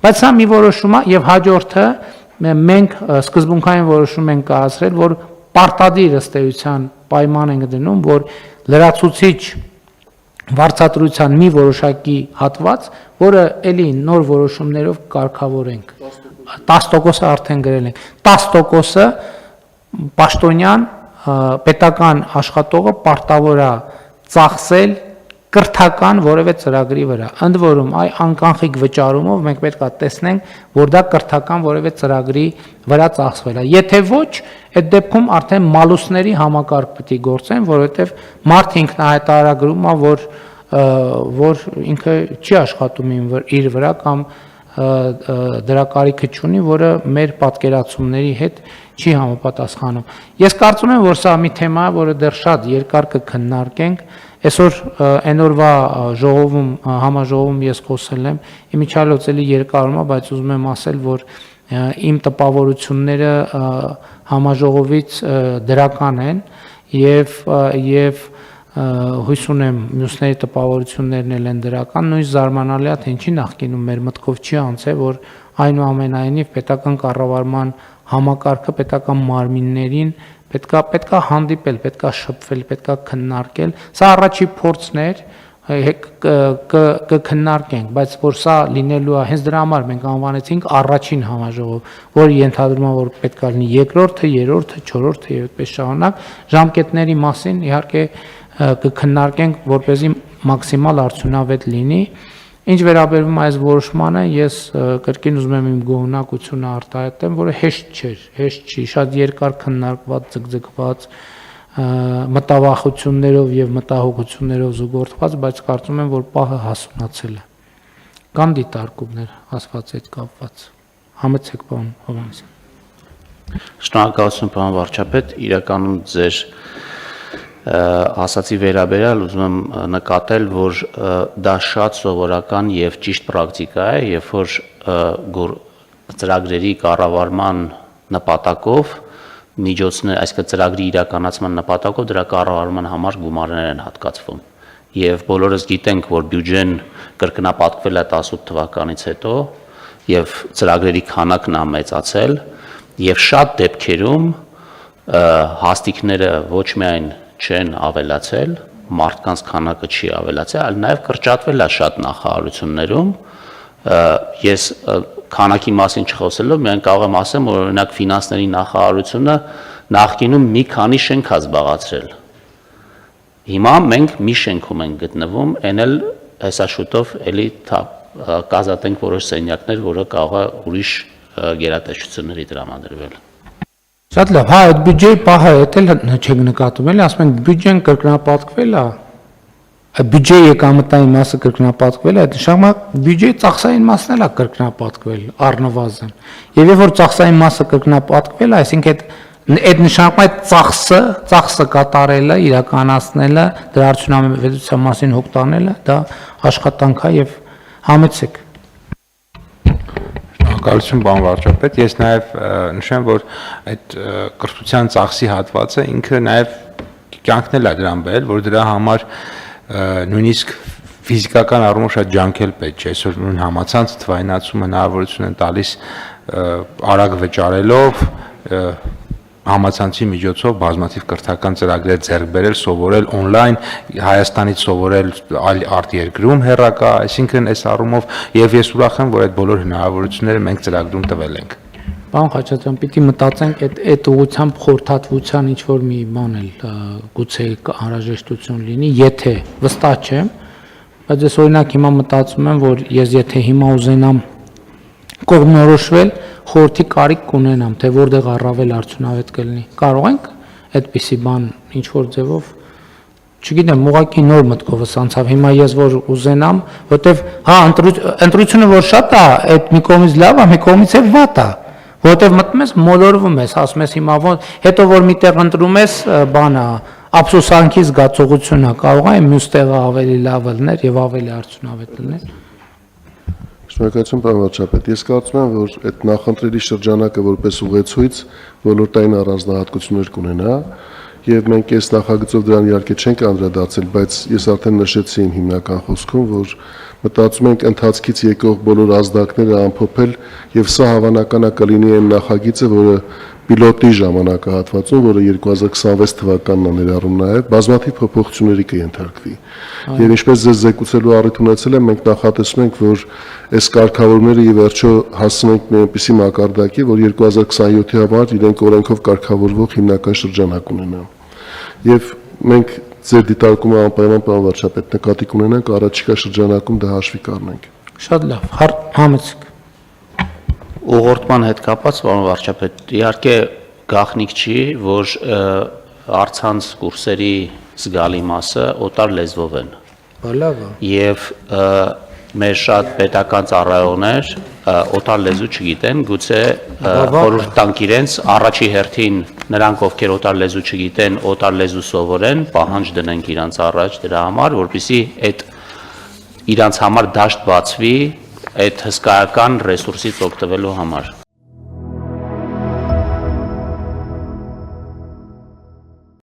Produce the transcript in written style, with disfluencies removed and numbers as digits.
Բայց սա մի որոշում է եւ հաջորդը մենք սկզբունքային որոշում ենք կայացրել, որ պարտադիր ըստ էության պայման ենք դնում, որ լրացուցիչ վարձատրության մի որոշակի հատված, որը էլի նոր որոշումներով կարգավորենք 10% արդեն գրել ենք 10%-ը պաշտոնյան պետական աշխատողը պարտավոր է ծախսել կրթական որևէ ծրագրի վրա ընդ որում այ անկանխիկ վճարումով մենք պետք է տեսնենք որ դա կրթական որևէ ծրագրի վրա ծախսվել է եթե ոչ այդ դեպքում արդեն մալուսների համակարգ պետք է գործեն որովհետև մարդ ինքնահայտարարագրում է որ ինքը չի աշխատում իր վրա կամ դրա կարիքը չունի, որը մեր պատկերացումների հետ չի համապատասխանում։ Ես կարծում եմ, որ սա մի թեմա է, որը դեռ շատ երկար կքննարկենք։ Այսօր այն օրվա ժողովում, համաժողովում ես խոսել եմ, իմիջիալոց էլի երկարում է, բայց ուզում եմ ասել, որ իմ տպավորությունները համաժողովից դրական են եւ հույս ունեմ մյուսների տպավորություններն էլ են դրական, նույնիսկ զարմանալի է, թե ինչի նախկինում մեր մտքով չի անցել, որ այնուամենայնիվ պետական կառավարման համակարգը պետական մարմիններին պետքա հանդիպել, պետքա շփվել, պետքա քննարկել։ Սա առաջի փորձն էր, կքննարկենք, բայց որ սա լինելու է, հենց դրա համար մենք անվանեցինք առաջին համաժողով, որը ենթադրում է, որ պետք է լինի երկրորդը, երրորդը, չորրորդը եւ այդպես շարունակ, ժամկետների մասին իհարկե կքննարկենք, որպեսզի մաքսիմալ արդյունավետ լինի։ Ինչ վերաբերում այս որոշմանը, ես կրկին ուզում եմ իմ գոհունակությունը արտահայտեմ, որը հեշտ չէր, հեշտ չի, շատ երկար քննարկված, ձգձգված, մտավախություններով եւ մտահոգություններով զուգորդված, բայց կարծում եմ, որ պահը հասունացել է։ Կան դիտարկումներ ասված այդ կապված։ Համեցեք, պարոն Հովհաննիսյան։ Շնորհակալություն, պարոն վարչապետ, իրականում ձեր ասացի վերաբերյալ ուզում եմ նկատել, որ դա շատ սովորական եւ ճիշտ պրակտիկա է, երբ որ ծրագրերի կառավարման նպատակով միջոցներ, այսինքն ծրագրի իրականացման նպատակով դրա կառավարման համար գումարներ են հատկացվում։ Եվ բոլորս գիտենք, որ բյուջեն կրկնապատկվել է 18 թվականից հետո եւ ծրագրերի քանակն է մեծացել եւ շատ դեպքերում հաստիկները ոչ միայն չեն ավելացել, մարդկանց քանակը չի ավելացել, այլ նաև կրճատվել է շատ նախարարություններում։ Ես քանակի մասին չխոսելով, միայն կարող եմ ասեմ, որ օրինակ ֆինանսների նախարարությունը նախկինում մի քանի շենք է զբաղացրել։ Հիմա մենք մի շենքում ենք գտնվում, այն էլ հեսա շուտով էլի կազատենք որոշ սենյակներ, որը կարող է ուրիշ գերատեսչությունների տրամադրվել։ Շատ լավ, հա, այդ բյուջեի պահը էլ չեք նկատում, էլի, ասում ենք բյուջեն կրկնապատկվել է, այդ բյուջեի եկամտային մասը կրկնապատկվել է, այդ նշանակում է բյուջեի ծախսային մասն էլ է կրկնապատկվել առնվազն։ Եվ երբ որ ծախսային մասը կրկնապատկվել է, այսինքն այդ նշանակում է ծախսը կատարելը, իրականացնելը, դրա արդյունավետության մասին հոգ տանելը, դա աշխատանք է եւ համեցեք։ Շնորհակալություն, պարոն վարչապետ, ես նաև նշեմ, որ այդ կրթության ծախսի հատվածը ինքը նաև կյանքն է դրան բերել, որ դրա համար նույնիսկ ֆիզիկական առումով շատ ջանքել պետք չէ, այսօր նույն համացանց թվայնացումը հնարավորություն են տալիս արագ վճարելով համացանցի միջոցով բազմաթիվ կրթական ծրագրեր ձեռք բերել, սովորել on-line, Հայաստանից սովորել այլ արտերկրում հեռակա, այսինքն այս առումով եւ ես ուրախ եմ, որ այդ բոլոր հնարավորությունները մենք ծրագրում տվել ենք։ Պարոն Խաչատրյան, պիտի մտածենք այդ ուղղությամբ խորհրդատվության ինչ որ մի բան էլ գուցե անհրաժեշտություն լինի, եթե վստահ չեմ, բայց ես օրինակ հիմա մտածում եմ, որ ես եթե հիմա ուզենամ կողմնորոշվել, խորհրդի կարիք կունենամ, թե որտեղ առավել արդյունավետ կլինի։ Կարող ենք այդպիսի բան ինչ որ ձևով, չգիտեմ, ուղղակի նոր մտքովս անցավ։ Հիմա ես որ ուզենամ, որտեվ հա ընտրությունը որ շատ է, այդ մի կողմից լավ է, մի կողմից էլ վատ է, որտեվ մտնում ես մոլորվում ես, ասում ես հիմա հետո որ միտեղ ընտրում ես, բանը ափսոսանքի զգացողություն է, կարող է մյուս տեղը ավելի լավ լիներ եւ ավելի արդյունավետ լիներ։ Շնորհակալություն, պարոն վարչապետ, ես կարծում եմ, որ այդ նախընտրելի շրջանակը որպես ուղեցույց ոլորտային առանձնահատկություններ կունենա եւ մենք այս նախագծով դրան իհարկե չենք անդրադարձել, բայց ես արդեն նշեցի իմ հիմնական խոսքում, որ մտածում ենք ընթացքից եկող բոլոր ազդակները ամփոփել եւ սա հավանական է կլինի այն նախագիծը, որը պիլոտի ժամանակահատվածում, որը 2026 թվականն է ներառում նաև, բազմաթիվ փոփոխությունների կենթարկվի։ Եվ ինչպես ձեզ զեկուցելու առիթ ունեցել եմ, մենք նախատեսում ենք, որ այս կարգավորումները ի վերջո հասնենք մի այնպիսի մակարդակի, որ 2027-ի համար իրենք օրենքով կարգավորվող հիմնական շրջանակ ունենան։ Եվ մենք ձեր դիտարկումը անպայման պարոն վարչապետ նկատի կունենանք, առաջիկա շրջանակում դա հաշվի կառնենք։ Շատ լավ, համեցեք։ Ուղղորդման հետ կապված, պարոն վարչապետ, իհարկե գաղտնիք չի, որ առցանց կուրսերի զգալի մասը օտար լեզվով են։ Լավ է։ Եվ մեր շատ պետական ծառայողներ օտար լեզու չգիտեն, գուցե խորհուրդ տանք իրենց առաջի հերթին նրանք, ովքեր օտար լեզու չգիտեն, օտար լեզու սովորեն, պահանջ դնենք իրանց առաջ դրա համար, որպեսզի այդ իրանց համար դաշտ բացվի այդ հսկայական ռեսուրսից օգտվելու համար։